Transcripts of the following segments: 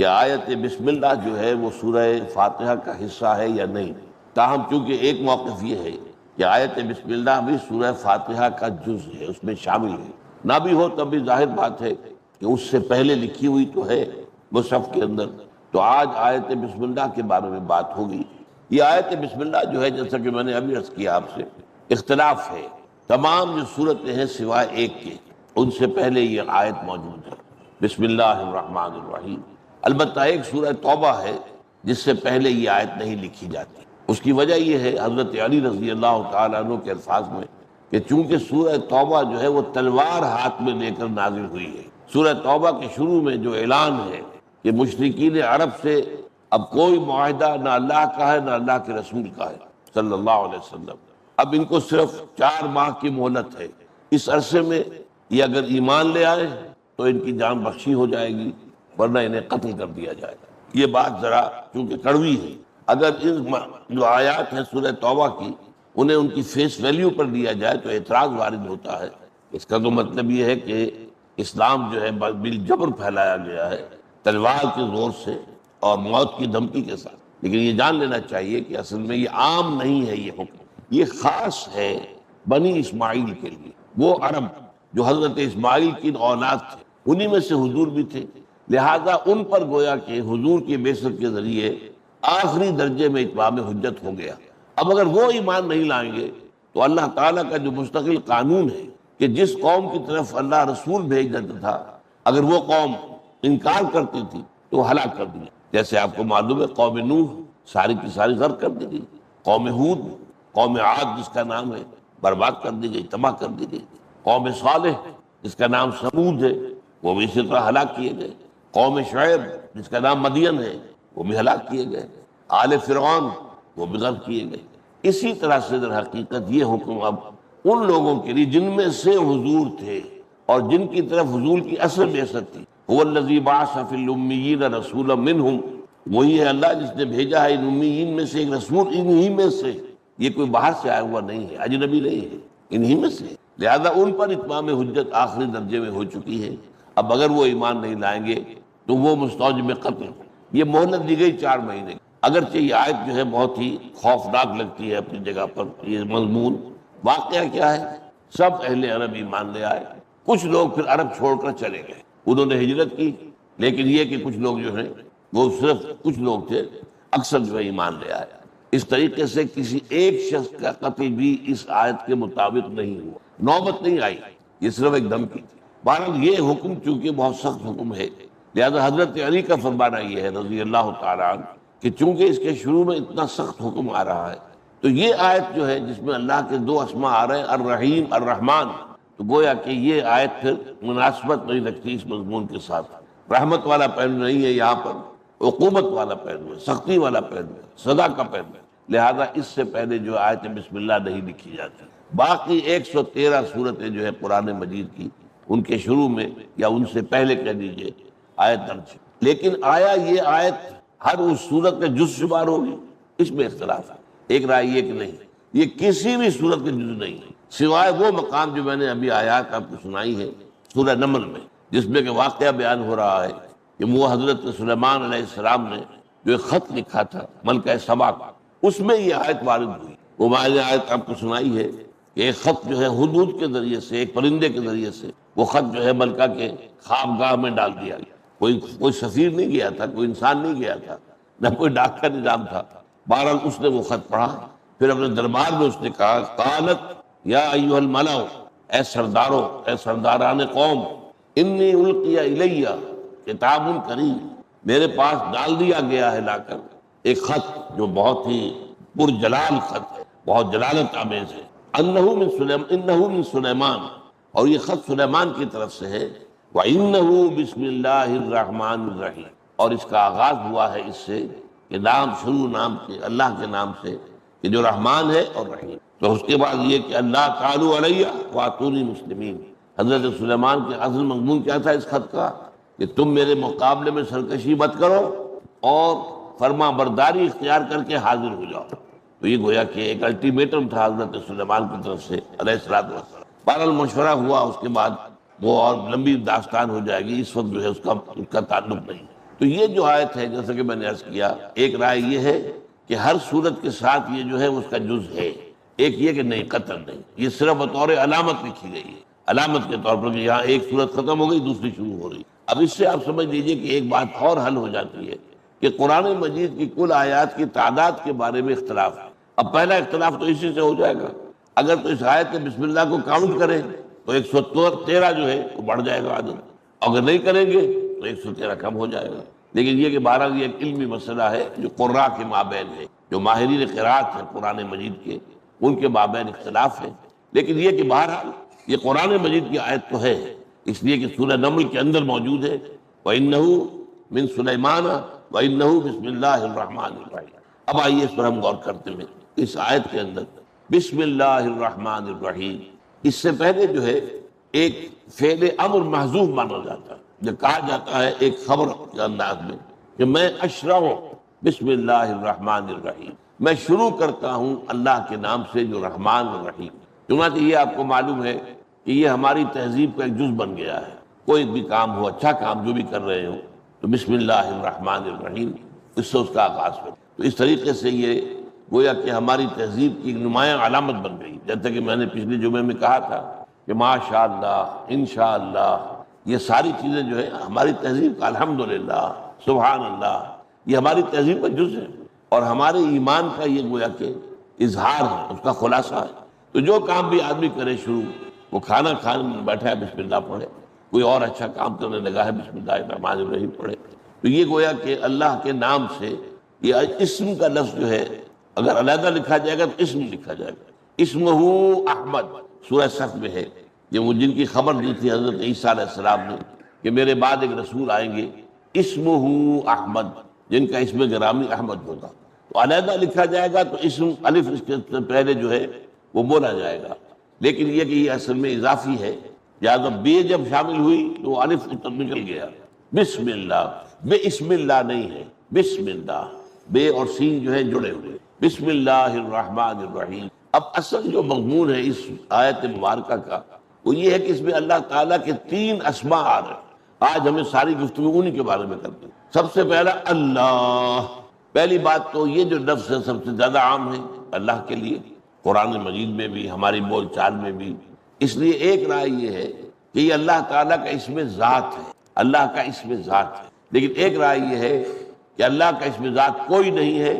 کہ آیت بسم اللہ جو ہے وہ سورہ فاتحہ کا حصہ ہے یا نہیں. تاہم چونکہ ایک موقف یہ ہے کہ آیت بسم اللہ بھی سورہ فاتحہ کا جز ہے، اس میں شامل ہے. نہ بھی ہو تب بھی ظاہر بات ہے کہ اس سے پہلے لکھی ہوئی تو ہے مصحف کے اندر. تو آج آیت بسم اللہ کے بارے میں بات ہوگی. یہ آیت بسم اللہ جو ہے، جیسا کہ میں نے ابھی عرض کیا آپ سے، اختلاف ہے. تمام جو صورتیں ہیں سوائے ایک کے، ان سے پہلے یہ آیت موجود ہے، بسم اللہ الرحمن الرحیم. البتہ ایک سورہ توبہ ہے جس سے پہلے یہ آیت نہیں لکھی جاتی. اس کی وجہ یہ ہے حضرت علی رضی اللہ تعالیٰ عنہ کے الفاظ میں کہ چونکہ سورہ توبہ جو ہے وہ تلوار ہاتھ میں لے کر نازل ہوئی ہے. سورہ توبہ کے شروع میں جو اعلان ہے کہ مشرکین عرب سے اب کوئی معاہدہ نہ اللہ کا ہے نہ اللہ کے رسول کا ہے صلی اللہ علیہ وسلم. اب ان کو صرف 4 ماہ کی مہلت ہے. اس عرصے میں یہ اگر ایمان لے آئے تو ان کی جان بخشی ہو جائے گی، ورنہ انہیں قتل کر دیا جائے گا. یہ بات ذرا چونکہ کڑوی ہے، اگر ان جو آیات ہیں سورہ توبہ کی انہیں ان کی فیس ویلیو پر دیا جائے تو اعتراض وارد ہوتا ہے. اس کا تو مطلب یہ ہے کہ اسلام جو ہے بالجبر پھیلایا گیا ہے، تلوار کے زور سے اور موت کی دھمکی کے ساتھ. لیکن یہ جان لینا چاہیے کہ اصل میں یہ عام نہیں ہے، یہ حکم یہ خاص ہے بنی اسماعیل کے لیے. وہ عرب جو حضرت اسماعیل کی اولاد تھے، انہی میں سے حضور بھی تھے، لہذا ان پر گویا کہ حضور کی بعثت کے ذریعے آخری درجے میں اتمام حجت ہو گیا. اب اگر وہ ایمان نہیں لائیں گے تو اللہ تعالیٰ کا جو مستقل قانون ہے کہ جس قوم کی طرف اللہ رسول بھیج دیتا تھا اگر وہ قوم انکار کرتی تھی تو ہلاک کر دیا. جیسے آپ کو معلوم ہے قوم نوح ساری کی ساری غرق کر دی گئی، قوم ہود، قوم عاد جس کا نام ہے برباد کر دی گئی، تباہ کر دی گئی. قوم صالح جس کا نام سمود ہے وہ بھی اسی طرح ہلاک کیے گئے. قوم شعیب جس کا نام مدین ہے وہ بھی ہلاک کیے گئے. آل فرعون وہ بھی غرق کیے گئے. اسی طرح سے در حقیقت یہ حکم اب ان لوگوں کے لیے جن میں سے حضور تھے اور جن کی طرف حضور کی اصل بعثت تھی. هو الذی بعث فی الامیین رسولا منہم، وہی ہے اللہ جس نے بھیجا ہے ان امیین میں سے ایک رسول، انہی میں سے. یہ کوئی باہر سے آیا ہوا نہیں ہے، اجنبی نہیں ہے، انہی میں سے. لہذا ان پر اتمام حجت آخری درجے میں ہو چکی ہے. اب اگر وہ ایمان نہیں لائیں گے تو وہ مستوجب قتل. یہ مہلت دی گئی 4 مہینے. اگرچہ یہ آیت جو ہے بہت ہی خوفناک لگتی ہے اپنی جگہ پر. یہ مضمون واقعہ کیا ہے؟ سب اہل عرب ایمان لے آئے. کچھ لوگ پھر عرب چھوڑ کر چلے گئے، انہوں نے ہجرت کی. لیکن یہ کہ کچھ لوگ جو ہیں وہ صرف کچھ لوگ تھے، اکثر جو ہے ایمان لے آئے. اس طریقے سے کسی ایک شخص کا قتل بھی اس آیت کے مطابق نہیں ہوا، نوبت نہیں آئی. یہ صرف ایک دھمکی تھی. بہرحال یہ حکم چونکہ بہت سخت حکم ہے، لہذا حضرت علی کا فرمانا یہ ہے رضی اللہ تعالیٰ عنہ کہ چونکہ اس کے شروع میں اتنا سخت حکم آ رہا ہے تو یہ آیت جو ہے جس میں اللہ کے 2 اسماء آ رہے ہیں الرحیم الرحمن، تو گویا کہ یہ آیت پھر مناسبت نہیں رکھتی اس مضمون کے ساتھ. رحمت والا پہلو نہیں ہے یہاں پر، عقوبت والا پہلو ہے، سختی والا پہلو ہے، سزا کا پہلو ہے. لہذا اس سے پہلے جو آیت بسم اللہ نہیں لکھی جاتی. باقی 113 صورتیں جو ہے قرآن مجید کی ان کے شروع میں یا ان سے پہلے کہہ دیجئے آیت درج. لیکن آیا یہ آیت ہر اس صورت کا جز شمار ہوگی؟ اس میں اختلاف ہے. ایک رائے یہ کہ نہیں، یہ کسی بھی صورت کا جز نہیں ہے سوائے وہ مقام جو میں نے ابھی آیات آپ کو سنائی ہے سورہ نمل میں، جس میں کہ واقعہ بیان ہو رہا ہے کہ وہ حضرت سلیمان علیہ السلام نے جو ایک خط لکھا تھا ملکہ سبا کا، اس میں یہ آیت وارد ہوئی. وہ میں نے آیت آپ کو سنائی ہے کہ ایک خط جو ہے ہدہد کے ذریعے سے، ایک پرندے کے ذریعے سے وہ خط جو ہے ملکہ کے خوابگاہ میں ڈال دیا گیا. کوئی سفیر نہیں گیا تھا، کوئی انسان نہیں گیا تھا، نہ کوئی ڈاک کا نظام تھا. بہرحال اس نے وہ خط پڑھا، پھر اپنے دربار میں اس نے کہا قالت یا ایھا الملأ، اے سرداروں، اے سرداران قوم، انی القی الی کتاب کریم، میرے پاس ڈال دیا گیا ہے لا کر ایک خط جو بہت ہی پرجلال خط ہے، بہت جلالت آمیز ہے. انہ من سلیمان، اور یہ خط سلیمان کی طرف سے ہے. وَإِنَّهُ بسم اللہ الرحمن الرحیم، اور اس کا آغاز ہوا ہے اس سے کہ نام شروع نام کے اللہ کے نام سے کہ جو رحمان ہے اور رحیم. تو اس کے بعد یہ کہ اللہ تعالی علیہ واتونی مسلمین. حضرت سلیمان کے اصل مضمون کیا تھا اس خط کا کہ تم میرے مقابلے میں سرکشی مت کرو اور فرما برداری اختیار کر کے حاضر ہو جاؤ. تو یہ گویا کہ ایک الٹیمیٹم تھا حضرت سلیمان کی طرف سے علیہ الصلوۃ والسلام. بہرحال مشورہ ہوا، اس کے بعد وہ اور لمبی داستان ہو جائے گی، اس وقت جو ہے اس کا تعلق نہیں. تو یہ جو آیت ہے جیسا کہ میں نے عرض کیا، ایک رائے یہ ہے کہ ہر صورت کے ساتھ یہ جو ہے اس کا جز ہے، ایک یہ کہ نہیں قطعاً نہیں، یہ صرف بطور علامت لکھی گئی ہے، علامت کے طور پر کہ یہاں ایک صورت ختم ہو گئی دوسری شروع ہو رہی۔ اب اس سے آپ سمجھ لیجئے کہ ایک بات اور حل ہو جاتی ہے کہ قرآن مجید کی کل آیات کی تعداد کے بارے میں اختلاف ہے۔ اب پہلا اختلاف تو اسی سے ہو جائے گا، اگر تو اس آیت بسم اللہ کو کاؤنٹ کریں تو 113 جو ہے وہ بڑھ جائے گا عدد، اگر نہیں کریں گے تو 113 کم ہو جائے گا۔ لیکن یہ کہ بہرحال یہ ایک علمی مسئلہ ہے جو قراء کے مابین ہے، جو ماہرین قراءت ہیں قرآن مجید کے، ان کے مابین اختلاف ہے۔ لیکن یہ کہ بہرحال یہ قرآن مجید کی آیت تو ہے، اس لیے کہ سورہ نمل کے اندر موجود ہے، وَإِنَّهُ مِن سُلَيْمَانَ وَإِنَّهُ بسم اللہ الرحمن الرحیم۔ اب آئیے اس پر ہم غور کرتے ہیں۔ اس آیت کے اندر بسم اللہ الرحمن الرحیم، اس سے پہلے جو ہے ایک فعل امر محذوف مانا جاتا ہے، جو کہا جاتا ہے ایک خبر کے انداز میں کہ میں اشرع بسم اللہ الرحمن الرحیم، میں شروع کرتا ہوں اللہ کے نام سے جو رحمان الرحیم۔ چنانچہ یہ آپ کو معلوم ہے کہ یہ ہماری تہذیب کا ایک جز بن گیا ہے، کوئی بھی کام ہو، اچھا کام جو بھی کر رہے ہو تو بسم اللہ الرحمن الرحیم اس سے اس کا آغاز ہو۔ تو اس طریقے سے یہ گویا کہ ہماری تہذیب کی ایک نمایاں علامت بن گئی، جیسا کہ میں نے پچھلے جمعے میں کہا تھا کہ ماشاء اللہ، انشاءاللہ، یہ ساری چیزیں جو ہے ہماری تہذیب کا، الحمدللہ، سبحان اللہ، یہ ہماری تہذیب کا جز ہے اور ہمارے ایمان کا یہ گویا کہ اظہار ہے، اس کا خلاصہ ہے۔ تو جو کام بھی آدمی کرے شروع، وہ کھانا کھانے میں بیٹھا ہے بسم اللہ پڑھے، کوئی اور اچھا کام کرنے لگا ہے بسم اللہ الرحمن الرحیم پڑھے، تو یہ گویا کہ اللہ کے نام سے یہ اسم کا لفظ جو ہے اگر علیحدہ لکھا جائے گا تو اسم لکھا جائے گا۔ اسمہ احمد سورہ صف میں ہے، یہ وہ جن کی خبر دی تھی حضرت عیسیٰ علیہ السلام نے کہ میرے بعد ایک رسول آئیں گے اسمہ احمد، جن کا اسم گرامی احمد ہوگا، تو علیحدہ لکھا جائے گا تو اسم الف اس کے پہلے جو ہے وہ بولا جائے گا، لیکن یہ کہ یہ اصل میں اضافی ہے، لہٰذا بے جب شامل ہوئی تو وہ الف نکل گیا۔ بسم اللہ، بے اسم اللہ نہیں ہے، بسم اللہ، بے اور سین جو ہے جڑے ہوئے، بسم اللہ الرحمن الرحیم۔ اب اصل جو مضمون ہے اس آیت مبارکہ کا وہ یہ ہے کہ اس میں اللہ تعالیٰ کے 3 اسماء آ رہے ہیں۔ آج ہمیں ساری گفتگو انہی کے بارے میں کرتے ہیں۔ سب سے پہلا اللہ، پہلی بات تو یہ جو لفظ ہے سب سے زیادہ عام ہے اللہ کے لیے، قرآن مجید میں بھی، ہماری بول چال میں بھی، اس لیے ایک رائے یہ ہے کہ یہ اللہ تعالیٰ کا اسم ذات ہے، اللہ کا اسم ذات ہے۔ لیکن ایک رائے یہ ہے کہ اللہ کا اسم ذات کوئی نہیں ہے،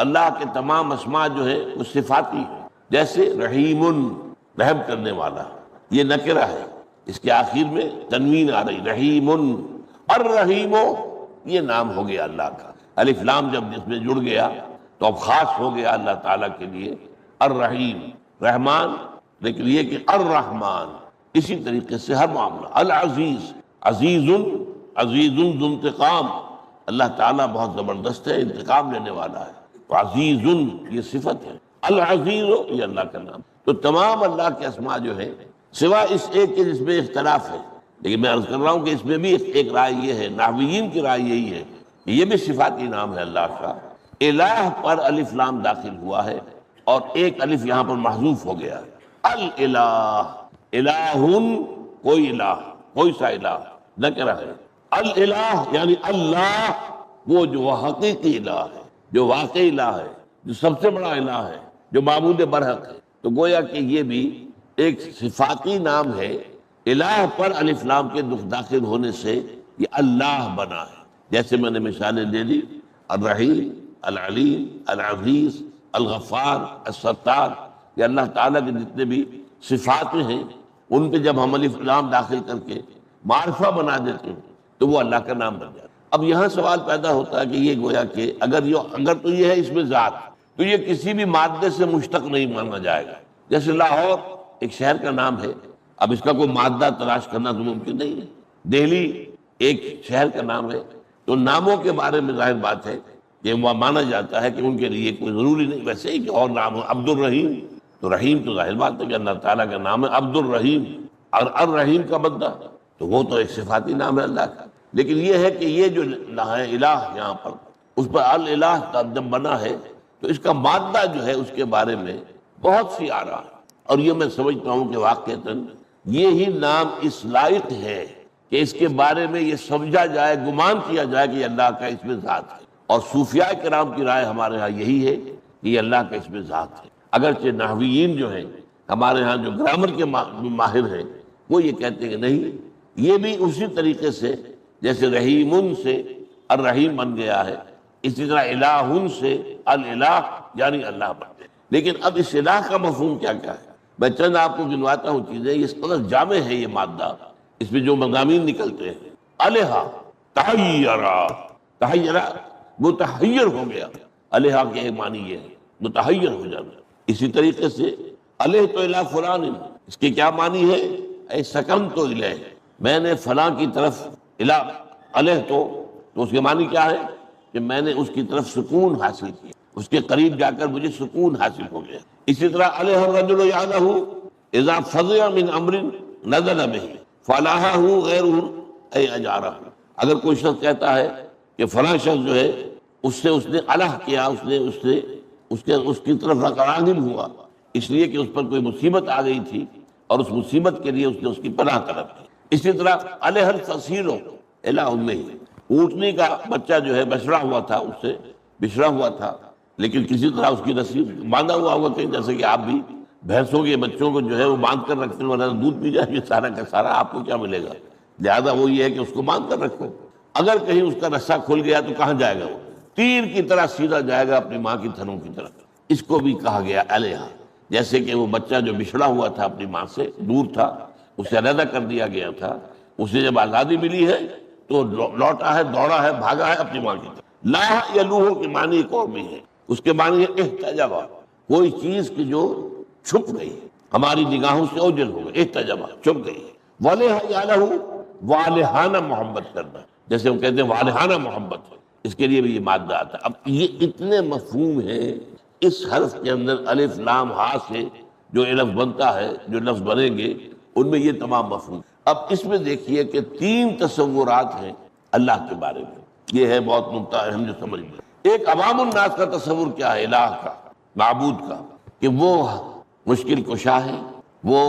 اللہ کے تمام اسماء جو ہیں وہ صفاتی ہیں، جیسے رحیم، رحم کرنے والا، یہ نکرہ ہے، اس کے آخر میں تنوین آ رہی، رحیم، الرحیم، یہ نام ہو گیا اللہ کا، الف لام جب اس میں جڑ گیا تو اب خاص ہو گیا اللہ تعالیٰ کے لیے الرحیم، رحمان، لیکن یہ کہ الرحمن، اسی طریقے سے ہر معاملہ، العزیز، عزیز، عزیز ذو انتقام، اللہ تعالیٰ بہت زبردست ہے، انتقام لینے والا ہے، تو عزیز یہ صفت ہے، العزیز یہ اللہ کا نام۔ تو تمام اللہ کے اسماء جو ہیں سوا اس ایک کے جس میں اختلاف ہے، لیکن میں عرض کر رہا ہوں کہ اس میں بھی ایک رائے یہ ہے، نحویین کی رائے یہی ہے کہ یہ بھی صفاتی نام ہے اللہ کا، الہ پر الف لام داخل ہوا ہے اور ایک الف یہاں پر محذوف ہو گیا ہے، الالہ، الہ، کوئی الہ، کوئی سا الہ نہ کہہ رہا ہے، الالہ یعنی اللہ، وہ جو حقیقی الہ ہے، جو واقعی الہ ہے، جو سب سے بڑا الہ ہے، جو معبود برحق ہے۔ تو گویا کہ یہ بھی ایک صفاتی نام ہے، الہ پر الف لام کے داخل ہونے سے یہ اللہ بنا ہے۔ جیسے میں نے مثالیں دے دی، الرحیم، العلیم، العزیز، الغفار، الستار، یہ اللہ تعالیٰ کے جتنے بھی صفات ہیں ان پہ جب ہم الف لام داخل کر کے معرفہ بنا دیتے ہیں تو وہ اللہ کا نام بن جاتا ہے۔ اب یہاں سوال پیدا ہوتا ہے کہ یہ گویا کہ اگر تو یہ ہے اس میں ذات، تو یہ کسی بھی مادے سے مشتق نہیں مانا جائے گا۔ جیسے لاہور ایک شہر کا نام ہے، اب اس کا کوئی مادہ تلاش کرنا تو ممکن نہیں ہے۔ دہلی ایک شہر کا نام ہے، تو ناموں کے بارے میں ظاہر بات ہے کہ وہ مانا جاتا ہے کہ ان کے لیے کوئی ضروری نہیں، ویسے ہی کہ اور نام ہو، عبد الرحیم، تو رحیم تو ظاہر بات ہے کہ اللہ تعالیٰ کا نام ہے عبد الرحیم، اور الرحیم کا بندہ تو وہ تو ایک صفاتی نام ہے اللہ کا۔ لیکن یہ ہے کہ یہ جو الہ یہاں پر اس پر الالہ جب بنا ہے تو اس کا مادہ جو ہے اس کے بارے میں بہت سی آ رہا ہے، اور یہ میں سمجھتا ہوں کہ واقعتاً یہی نام اس لائق ہے کہ اس کے بارے میں یہ سمجھا جائے، گمان کیا جائے کہ یہ اللہ کا اس میں ذات ہے، اور صوفیاء کرام کی رائے ہمارے ہاں یہی ہے کہ یہ اللہ کا اس میں ذات ہے۔ اگرچہ نحویین جو ہیں ہمارے ہاں، جو گرامر کے ماہر ہیں، وہ یہ کہتے ہیں کہ نہیں، یہ بھی اسی طریقے سے جیسے رحیمن سے الرحیم بن گیا ہے، اسی طرح الہن سے الالہ یعنی اللہ بن گیا۔ لیکن اب اس الہ کا مفہوم کیا کیا ہے؟ میں چند آپ کو گنواتا ہوں چیزیں، اس قدر جامع ہے یہ مادہ، اس میں جو مضامین نکلتے ہیں۔ الہ تحیرا، تحیرا متحیر ہو گیا، الہ کے ایک معنی یہ ہے متحیر ہو جانا۔ اسی طریقے سے الہ تو الہ فلان، اس کے کیا معنی ہے؟ اے سکن تو الہ، میں نے فلاں کی طرف، الہ الہ تو اس کے معنی کیا ہے کہ میں نے اس کی طرف سکون حاصل کیا، اس کے قریب جا کر مجھے سکون حاصل ہو گیا۔ اسی طرح الہ الرجل یعلہ اذا فزع من امر نزل به فلاحہ غیرہ ای اجارہ، اگر کوئی شخص کہتا ہے کہ فلاں شخص جو ہے اس نے الہ کیا، اس کی طرف راغب ہوا، اس لیے کہ اس پر کوئی مصیبت آ گئی تھی اور اس مصیبت کے لیے اس نے اس کی پناہ طلب کی۔ اسی طرح الہ الفصیل الی امہ، اونٹنی کا بچہ جو ہے بچڑا ہوا تھا، اس سے بچھڑا ہوا تھا، لیکن کسی طرح اس کی رسی باندھا ہوا ہوگا کہیں، جیسے کہ آپ بھی بھینسوں کے بچوں کو جو ہے وہ باندھ کر رکھتے ہیں، ورنہ دودھ پی جائے گی سارا کا سارا، آپ کو کیا ملے گا؟ لہذا وہ یہ ہے کہ اس کو باندھ کر رکھو، اگر کہیں اس کا رسہ کھل گیا تو کہاں جائے گا؟ وہ تیر کی طرح سیدھا جائے گا اپنی ماں کی تھنوں کی طرف۔ اس کو بھی کہا گیا الہ، جیسے کہ وہ بچہ جو بچھڑا ہوا تھا اپنی ماں سے، دور تھا، اسے علیحدہ کر دیا گیا تھا، اسے جب آزادی ملی ہے تو لوٹا ہے، دوڑا ہے، بھاگا ہے اپنی ماں کی طرف۔ لا یلوہ کے معنی ایک اور بھی ہے، اس کے معنی ہے احتجبہ، کوئی چیز کی جو چھپ گئی، ہماری نگاہوں سے اوجل ہو گئی، احتجبہ چھپ گئی۔ والہ یالہ، والہانہ محبت کرنا، جیسے ہم کہتے ہیں والہانہ محبت، اس کے لیے بھی یہ مادہ آتا ہے۔ اب یہ اتنے مفہوم ہیں اس حرف کے اندر، الف لام ہا سے جو لفظ بنتا ہے، جو لفظ بنیں گے ان میں یہ تمام مفہوم۔ اب اس میں دیکھیے کہ 3 تصورات ہیں اللہ کے بارے میں، یہ ہے بہت نقطہ اہم جو سمجھ لیں۔ ایک عوام الناس کا تصور کیا ہے الہ کا، معبود کا، کہ وہ مشکل کشا ہے، وہ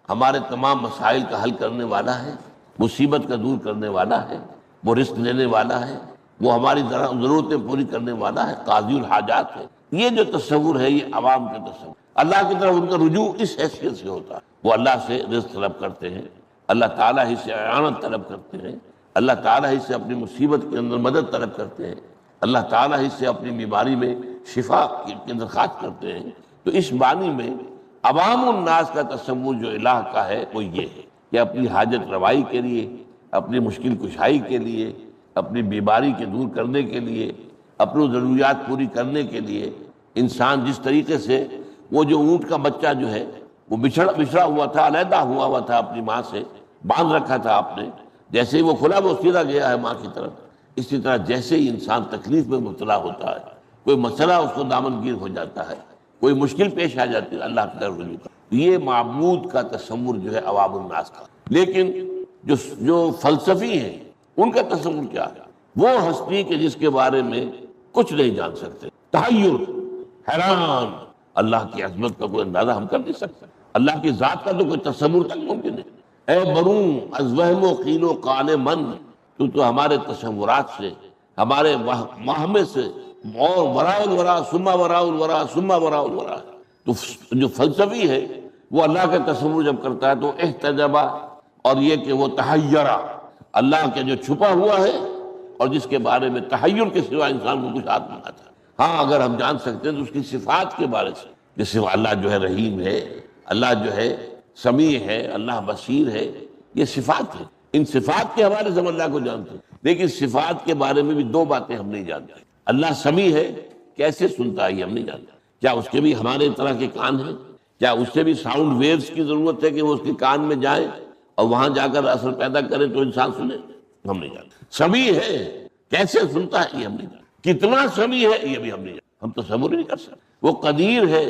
ہمارے تمام مسائل کا حل کرنے والا ہے، مصیبت کا دور کرنے والا ہے، وہ رزق دینے والا ہے، وہ ہماری ضرورتیں پوری کرنے والا ہے، قاضی الحاجات ہے۔ یہ جو تصور ہے یہ عوام کا تصور۔ اللہ کی طرف ان کا رجوع اس حیثیت سے ہوتا ہے، وہ اللہ سے رزق طلب کرتے ہیں، اللہ تعالیٰ ہی سے اعانت طلب کرتے ہیں، اللہ تعالیٰ ہی سے اپنی مصیبت کے اندر مدد طلب کرتے ہیں، اللہ تعالیٰ ہی سے اپنی بیماری میں شفا کی درخواست کرتے ہیں۔ تو اس معنی میں عوام الناس کا تصور جو الہ کا ہے وہ یہ ہے کہ اپنی حاجت روائی کے لیے، اپنی مشکل کشائی کے لیے، اپنی بیماری کے دور کرنے کے لیے، اپنی ضروریات پوری کرنے کے لیے، انسان جس طریقے سے وہ جو اونٹ کا بچہ جو ہے وہ بچھڑا ہوا تھا، علیحدہ ہوا تھا اپنی ماں سے، باندھ رکھا تھا آپ نے، جیسے ہی وہ کھلا وہ سیدھا گیا ہے ماں کی طرف، اسی طرح جیسے ہی انسان تکلیف میں مبتلا ہوتا ہے، کوئی مسئلہ اس کو دامنگیر ہو جاتا ہے، کوئی مشکل پیش آ جاتی ہے، اللہ کی طرف رجوع کا۔ یہ معبود کا تصور جو ہے عوام الناس کا۔ لیکن جو فلسفی ہیں ان کا تصور کیا ہے؟ وہ ہستی کہ جس کے بارے میں کچھ نہیں جان سکتے، تحیر، حیران، اللہ کی عظمت کا کوئی اندازہ ہم کر نہیں سکتے، اللہ کی ذات کا تو کوئی تصور تک ممکن نہیں۔ اے بروں از وہم و قیل و قال من، تو ہمارے تصورات سے، ہمارے وہم سے، اور وراء الورا ثم وراء الورا ثم وراء الورا۔ تو جو فلسفی ہے وہ اللہ کا تصور جب کرتا ہے تو احتجبہ، اور یہ کہ وہ تحیرہ، اللہ کے جو چھپا ہوا ہے اور جس کے بارے میں تحیر کے سوا انسان کو کچھ ہاتھ نہیں آتا۔ ہاں اگر ہم جان سکتے ہیں تو اس کی صفات کے بارے سے، جس سے اللہ جو ہے رحیم ہے، اللہ جو ہے سمیع ہے، اللہ بصیر ہے، یہ صفات ہیں، ان صفات کے حوالے سے ہم اللہ کو جانتے ہیں۔ لیکن صفات کے بارے میں بھی 2 باتیں ہم نہیں جانتے۔ اللہ سمیع ہے، کیسے سنتا ہے یہ ہم نہیں جانتے، کیا اس کے بھی ہمارے طرح کے کان ہیں؟ کیا اس سے بھی ساؤنڈ ویوز کی ضرورت ہے کہ وہ اس کے کان میں جائیں اور وہاں جا کر اثر پیدا کریں تو انسان سنے؟ ہم نہیں جانتے۔ سمیع ہے، کیسے سنتا ہے یہ ہم نہیں جانتے، کتنا سمیع ہے یہ بھی ہم نہیں جانتے، ہم تصور نہیں کر سکتے۔ وہ قدیر ہے،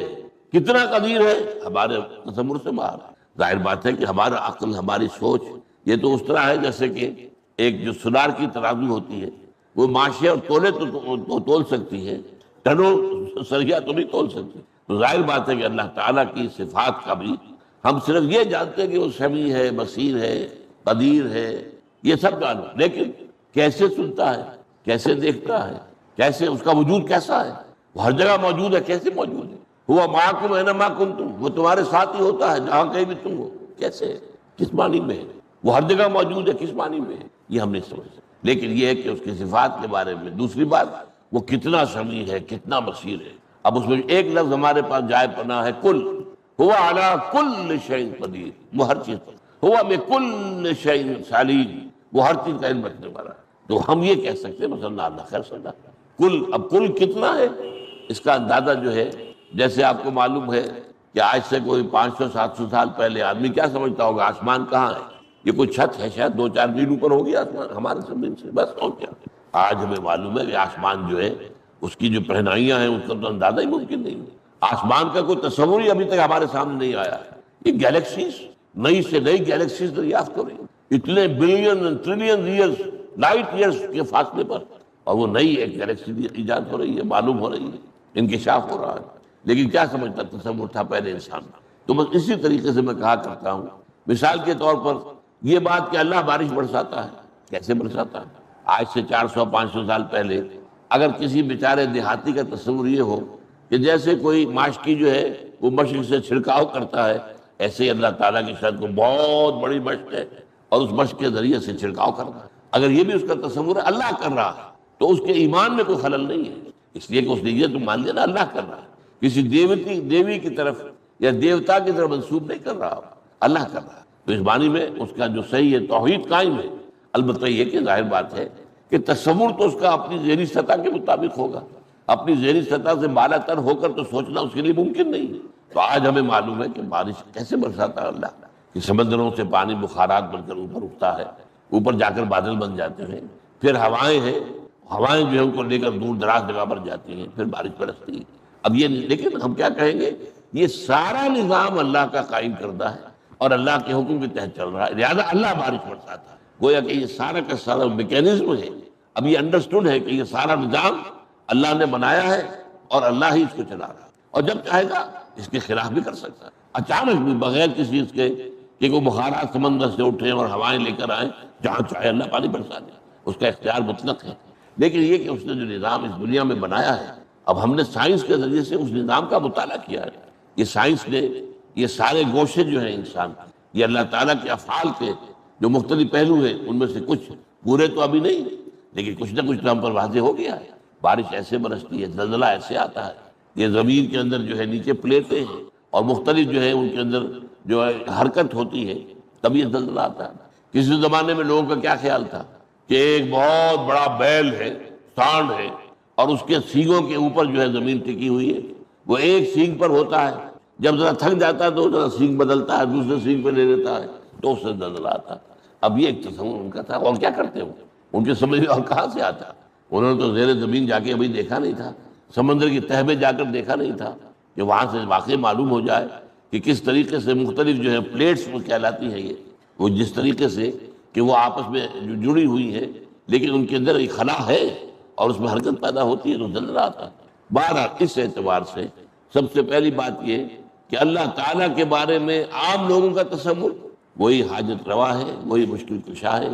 کتنا قدیر ہے ہمارے تصور سے باہر ہے۔ ظاہر بات ہے کہ ہمارا عقل، ہماری سوچ یہ تو اس طرح ہے جیسے کہ ایک جو سنار کی ترازو ہوتی ہے، وہ ماشے اور تولے تو تول سکتی ہے، ٹنوں سریا تو نہیں تول سکتی۔ تو ظاہر بات ہے کہ اللہ تعالیٰ کی صفات کا بھی ہم صرف یہ جانتے ہیں کہ وہ سمیع ہے، بصیر ہے، قدیر ہے، یہ سب جانو، لیکن کیسے سنتا ہے، کیسے دیکھتا ہے، کیسے اس کا وجود کیسا ہے، وہ ہر جگہ موجود ہے، کیسے موجود ہے؟ ہوا معکم اینما کنتم، وہ تمہارے ساتھ ہی ہوتا ہے جہاں کہیں بھی تم ہو، کیسے، کس معنی میں ہے؟ وہ ہر جگہ موجود ہے، کس معنی میں ہے؟ یہ ہم نہیں سمجھ سکتے، لیکن یہ ہے کہ اس کی صفات کے بارے میں۔ دوسری بات، وہ کتنا سمیع ہے، کتنا بصیر ہے۔ اب اس میں ایک لفظ ہمارے پاس جائے پناہ ہے، کل، ہوا علی کل شیء قدیر، وہ ہر چیز پر، ہوا بکل شیء علیم، وہ ہر چیز کا علم رکھنے والا ہے۔ تو ہم یہ کہہ سکتے ہیں مثلا اللہ خیر صلی اللہ کل، اب کل کتنا ہے اس کا اندازہ جو ہے، جیسے آپ کو معلوم ہے کہ آج سے کوئی 500-700 سال پہلے آدمی کیا سمجھتا ہوگا آسمان کہاں ہے؟ یہ کوئی چھت ہے، شاید 2-4 میل اوپر ہوگی آسمان ہمارے زمین سے، بس اور کیا۔ آج ہمیں معلوم ہے کہ آسمان جو ہے اس کی جو پہنائیاں ہیں اس کا تو اندازہ ہی ممکن نہیں ہے۔ آسمان کا کوئی تصور ہی ابھی تک ہمارے سامنے نہیں آیا ہے۔ یہ گیلیکسیز، نئی سے نئی گیلیکسیز دریافت ہو رہی ہیں، اتنے billion trillion years, light years کے فاصلے پر، اور وہ نئی ایک گیلیکسی ایجاد ہو رہی ہے، معلوم ہو رہی ہے، انکشاف ہو رہا ہے۔ لیکن کیا سمجھتا تصور تھا پہلے انسان کا؟ تو بس اسی طریقے سے میں کہا کرتا ہوں، مثال کے طور پر یہ بات کہ اللہ بارش برساتا ہے، کیسے برساتا ہے؟ آج سے 400-500 سال پہلے اگر کسی بیچارے دیہاتی کا تصور یہ ہو کہ جیسے کوئی ماشکی جو ہے وہ مشق سے چھڑکاؤ کرتا ہے، ایسے ہی اللہ تعالیٰ کی شاید کو بہت بڑی مشق ہے اور اس مشق کے ذریعے سے چھڑکاؤ کرنا ہے، اگر یہ بھی اس کا تصور ہے اللہ کر رہا ہے تو اس کے ایمان میں کوئی خلل نہیں ہے، اس لیے کہ اس نے یہ تو مان لیا نا اللہ کر رہا ہے، کسی دیوی کی طرف یا دیوتا کی طرف منسوب نہیں کر رہا، اللہ کر رہا ہے۔ تو اس معنی میں اس کا جو صحیح ہے توحید قائم ہے۔ البتہ یہ کہ ظاہر بات ہے کہ تصور تو اس کا اپنی ذہنی سطح کے مطابق ہوگا، اپنی ذہنی سطح سے بالا تر ہو کر تو سوچنا اس کے لیے ممکن نہیں ہے۔ تو آج ہمیں معلوم ہے کہ بارش کیسے برساتا ہے اللہ، کہ سمندروں سے پانی بخارات بن کر اوپر اٹھتا ہے، اوپر جا کر بادل بن جاتے ہیں، پھر ہوائیں ہیں، ہوائیں جو ہے ان کو لے کر دور دراز جگہ پر جاتی ہیں، پھر بارش برستی ہے۔ اب یہ لیکن ہم کیا کہیں گے، یہ سارا نظام اللہ کا قائم کردہ ہے اور اللہ کے حکم کے تحت چل رہا ہے، لہذا اللہ بارش برساتا ہے۔ گویا کہ یہ سارا کا سارا میکینزم ہے، اب یہ انڈرسٹوڈ ہے کہ یہ سارا نظام اللہ نے بنایا ہے اور اللہ ہی اس کو چلا رہا ہے، اور جب چاہے گا اس کے خلاف بھی کر سکتا ہے، اچانک بھی بغیر کسی اس کے کہ کوئی بخارات سمندر سے اٹھے اور ہوائیں لے کر آئیں، جہاں چاہے اللہ پانی برسا دے، اس کا اختیار مطلق ہے۔ لیکن یہ کہ اس نے جو نظام اس دنیا میں بنایا ہے، اب ہم نے سائنس کے ذریعے سے اس نظام کا مطالعہ کیا ہے۔ یہ سائنس نے یہ سارے گوشے جو ہیں انسان، یہ اللہ تعالیٰ کے افعال کے جو مختلف پہلو ہیں، ان میں سے کچھ پورے تو ابھی نہیں، لیکن کچھ نہ کچھ تو ہم پر واضح ہو گیا ہے۔ بارش ایسے برستی ہے، زلزلہ ایسے آتا ہے، یہ زمین کے اندر جو ہے نیچے پلیٹیں ہیں اور مختلف جو ہے ان کے اندر جو ہے حرکت ہوتی ہے، تب یہ زلزلہ آتا ہے۔ کسی زمانے میں لوگوں کا کیا خیال تھا کہ ایک بہت بڑا بیل ہے، سانڈ ہے، اور اس کے سینگوں کے اوپر جو ہے زمین ٹکی ہوئی ہے، وہ ایک سینگ پر ہوتا ہے، جب ذرا تھک جاتا ہے تو ذرا سینگ بدلتا ہے، دوسرے سینگ پہ لے لیتا ہے، تو اس سے زلزلہ آتا ہے۔ اب یہ ایک تصور ان کا تھا، اور کیا کرتے ہو ان کے سمجھ میں اور کہاں سے آتا؟ انہوں نے تو زیر زمین جا کے ابھی دیکھا نہیں تھا، سمندر کی تہہ میں جا کر دیکھا نہیں تھا کہ وہاں سے واقعی معلوم ہو جائے کہ کس طریقے سے مختلف جو ہے پلیٹس وہ کہلاتی ہیں، یہ وہ جس طریقے سے کہ وہ آپس میں جو جڑی ہوئی ہے، لیکن ان کے اندر ایک خلا ہے اور اس میں حرکت پیدا ہوتی ہے تو زلزلہ آتا ہے۔ بہرحال اس اعتبار سے سب سے پہلی بات یہ کہ اللہ تعالیٰ کے بارے میں عام لوگوں کا تصور، وہی حاجت روا ہے، وہی مشکل کشا ہے،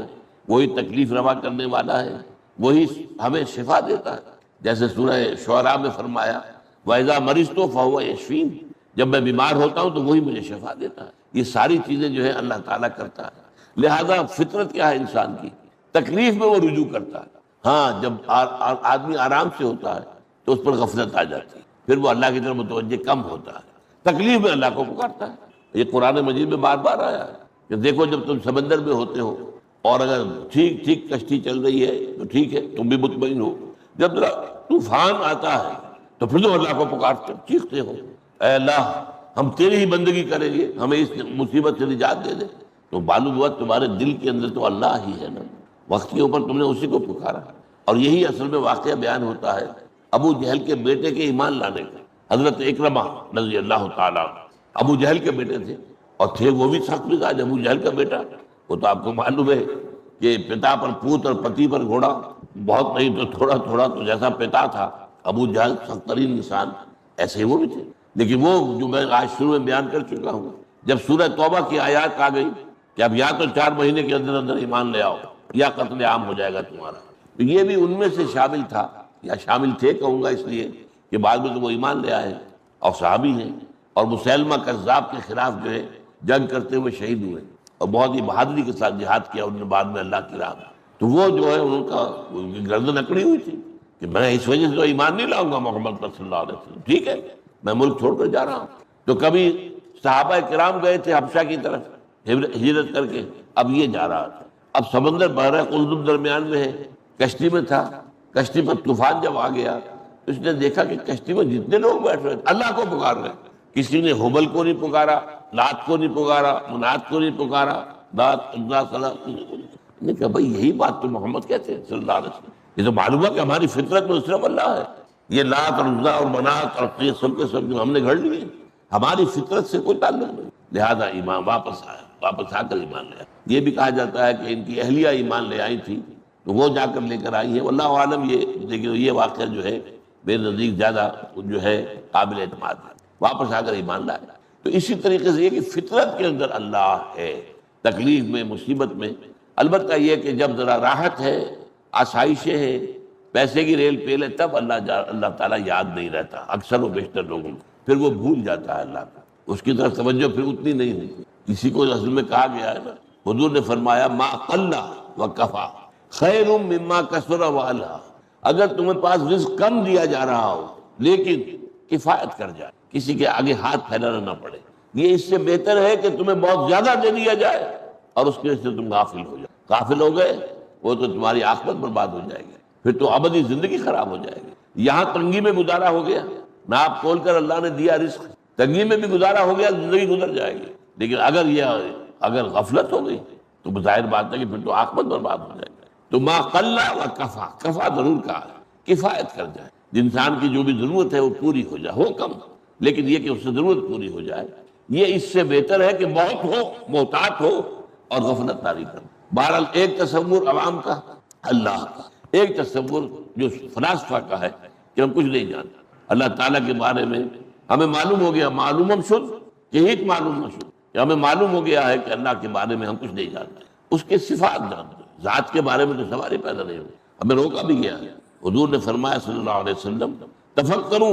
وہی تکلیف روا کرنے والا ہے، وہی ہمیں شفا دیتا ہے، جیسے سورہ شعراء میں فرمایا وَإِذَا مَرِضْتُ فَهُوَ يَشْفِينِ، جب میں بیمار ہوتا ہوں تو وہی مجھے شفا دیتا ہے۔ یہ ساری چیزیں جو ہے اللہ تعالیٰ کرتا ہے، لہذا فطرت کیا ہے انسان کی، تکلیف میں وہ رجوع کرتا ہے۔ ہاں جب آدمی آرام سے ہوتا ہے تو اس پر غفلت آ جاتی ہے، پھر وہ اللہ کی طرف متوجہ کم ہوتا ہے، تکلیف میں اللہ کو پکارتا ہے۔ یہ قرآن مجید میں بار بار آیا ہے کہ دیکھو جب تم سمندر میں ہوتے ہو اور اگر ٹھیک ٹھیک کشتی چل رہی ہے تو ٹھیک ہے، تم بھی مطمئن ہو، جب ذرا طوفان آتا ہے تو پھر تم اللہ کو پکارتے ہو، چیختے ہو اے اللہ ہم تیری ہی بندگی کریں گے، ہمیں اس مصیبت سے نجات دے دے، تو معلوم ہوا تمہارے دل کے اندر تو اللہ ہی ہے نا، وقت کے اوپر تم نے اسی کو پکارا۔ اور یہی اصل میں واقعہ بیان ہوتا ہے ابو جہل کے بیٹے کے ایمان لانے کا۔ حضرت اکرمہ رضی اللہ تعالیٰ ابو جہل کے بیٹے تھے، اور تھے وہ بھی سخت مزاج۔ ابو جہل کا بیٹا وہ تو آپ کو معلوم ہے کہ پتا پر پوت اور پتی پر گھوڑا، بہت نہیں تو تھوڑا تھوڑا، تو جیسا پتا تھا ابو جہل سخت ترین انسان، ایسے ہی وہ بھی تھے۔ لیکن وہ جو میں آج شروع میں بیان کر چکا ہوں، جب سورہ توبہ کی آیات آ گئی کہ اب یا تو 4 مہینے کے اندر اندر ایمان لے آؤ یا قتل عام ہو جائے گا تمہارا۔ تو یہ بھی ان میں سے شامل تھا، یا شامل تھے کہوں گا اس لیے کہ بعد میں تو وہ ایمان لے آئے اور صحابی ہیں، اور مسیلمہ کذاب کے خلاف جو ہے جنگ کرتے ہوئے شہید ہوئے، اور بہت ہی بہادری کے ساتھ جہاد کیا انہوں نے بعد میں اللہ کی راہ میں۔ تو وہ جو ہے ان کی گردن اکڑی ہوئی تھی کہ میں اس وجہ سے تو ایمان نہیں لاؤں گا محمد صلی اللہ علیہ وسلم، ٹھیک ہے میں ملک چھوڑ کر جا رہا ہوں۔ تو کبھی صحابہ کرام گئے تھے حبشہ کی طرف ہجرت کر کے، اب یہ جا رہا تھا، اب سمندر بحر قلزم درمیان میں ہے، کشتی میں تھا، کشتی پر طوفان جب آ گیا اس نے دیکھا کہ کشتی میں جتنے لوگ بیٹھ رہے اللہ کو پکار رہے، کسی نے حبل کو نہیں پکارا، لات کو نہیں پکارا، منات کو نہیں پکارا، نے کہا بھائی یہی بات تو محمد کہتے ہیں صلی اللہ علیہ وسلم، یہ تو معلوم ہے کہ ہماری فطرت میں صرف اللہ ہے، یہ لات اور عزا اور منات اور یہ سب کے سب جو ہم نے گھڑ لیے ہماری فطرت سے کوئی تعلق نہیں، لہذا ایمان واپس آیا، واپس آ کر ایمان لے آیا۔ یہ بھی کہا جاتا ہے کہ ان کی اہلیہ ایمان لے آئی تھی تو وہ جا کر لے کر آئی ہے، واللہ عالم۔ یہ لیکن یہ واقعہ جو ہے میرے نزدیک زیادہ جو ہے قابل اعتماد ہے، واپس آ کر ایمان لایا۔ تو اسی طریقے سے یہ کہ فطرت کے اندر اللہ ہے، تکلیف میں مصیبت میں، البتہ یہ کہ جب ذرا راحت ہے، آسائشیں ہیں، پیسے کی ریل پیل ہے، تب اللہ تعالیٰ یاد نہیں رہتا اکثر و بیشتر لوگوں کو، پھر وہ بھول جاتا ہے اللہ کا، اس کی طرف توجہ پھر اتنی نہیں ہوتی۔ کسی کو اصل میں کہا گیا ہے نا، حضور نے فرمایا ما قل وکفا خیر مما کثر وعلا، اگر تمہیں پاس رزق کم دیا جا رہا ہو لیکن کفایت کر جائے، کسی کے آگے ہاتھ پھیلانا نہ پڑے، یہ اس سے بہتر ہے کہ تمہیں بہت زیادہ دے دیا جائے اور اس کی وجہ سے تم غافل ہو جائے، غافل ہو گئے وہ تو تمہاری عاقبت برباد ہو جائے گی، پھر تو ابدی زندگی خراب ہو جائے گی۔ یہاں تنگی میں گزارا ہو گیا، ناپ کھول کر اللہ نے دیا رزق، تنگی میں بھی گزارا ہو گیا، زندگی گزر جائے گی، لیکن اگر غفلت ہو گئی تو بظاہر بات ہے کہ پھر تو عاقبت برباد ہو جائے گا۔ تو ما قل و کفا، کفا ضرور کہا ہے، کفایت کر جائے، انسان کی جو بھی ضرورت ہے وہ پوری ہو جائے، ہو کم لیکن یہ کہ اس سے ضرورت پوری ہو جائے، یہ اس سے بہتر ہے کہ بہت ہو، محتاط ہو اور غفلت طاری کر۔ بہرحال ایک تصور عوام کا اللہ کا، ایک تصور جو فلاسفہ کا ہے کہ ہم کچھ نہیں جانتے اللہ تعالیٰ کے بارے میں، ہمیں معلوم ہو گیا معلوم ہم شد یہی معلوم نہ شد، کہ ہمیں معلوم ہو گیا ہے کہ اللہ کے بارے میں ہم کچھ نہیں جانتے، اس کے صفات جانتے، ذات کے بارے میں تو سوال ہی پیدا نہیں ہوئی، ہمیں روکا بھی گیا ہے۔ حضور نے فرمایا صلی اللہ علیہ وسلم تفکروا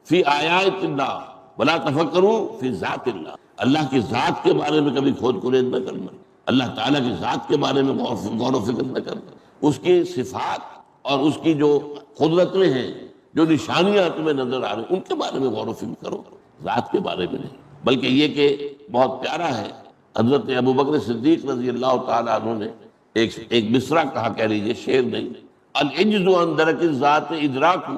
فی آیات اللہ ولا تفکروا فی ذات اللہ، اللہ کی ذات کے بارے میں کبھی کھود کلید نہ کرنا، اللہ تعالیٰ کی ذات کے بارے میں غور و فکر نہ کرنا، اس کی صفات اور اس کی جو قدرتیں ہیں، جو نشانیاں تمہیں نظر آ رہی ہیں ان کے بارے میں غور و فکر کرو، ذات کے بارے میں نہیں۔ بلکہ یہ کہ بہت پیارا ہے، حضرت ابوبکر صدیق رضی اللہ تعالیٰ عنہ نے ایک مصرع کہا، کہہ لیجیے شعر نہیں، العجز عن درک الذات ادراک،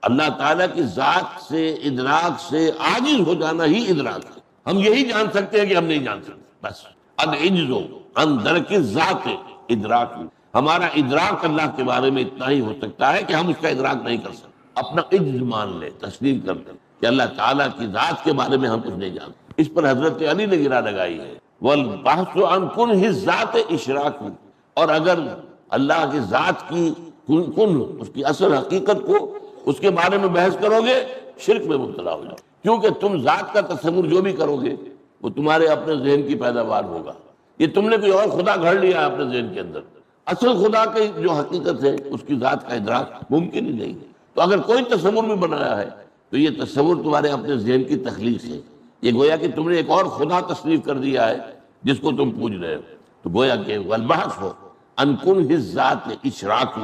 اللہ تعالیٰ کی ذات سے ادراک سے عاجز ہو جانا ہی ادراک ہے، ہم یہی جان سکتے ہیں کہ ہم نہیں جان سکتے، بس العجز عن درک الذات ادراک، ہمارا ادراک اللہ کے بارے میں اتنا ہی ہو سکتا ہے کہ ہم اس کا ادراک نہیں کر سکتے، اپنا عجز مان لے، تسلیم کر دیں کہ اللہ تعالیٰ کی ذات کے بارے میں ہم کچھ نہیں جانتے۔ اس پر حضرت علی نے گرا لگائی ہے، والبحث عن کنہ الذات اشراک، اور اگر اللہ کی ذات کی کن اس کی اصل حقیقت کو اس کے بارے میں بحث کرو گے شرک میں مبتلا ہو جاؤ، کیونکہ تم ذات کا تصور جو بھی کرو گے وہ تمہارے اپنے ذہن کی پیداوار ہوگا، یہ تم نے کوئی اور خدا گھڑ لیا ہے اپنے ذہن کے اندر، اصل خدا کی جو حقیقت ہے اس کی ذات کا ادراک ممکن ہی نہیں ہے۔ تو اگر کوئی تصور بھی بنایا ہے تو یہ تصور تمہارے اپنے ذہن کی تخلیق ہے، یہ گویا کہ تم نے ایک اور خدا تصنیف کر دیا ہے جس کو تم پوج رہے ہو، تو گویا کہ والبحث ہو ان کنہ الذات اشراک،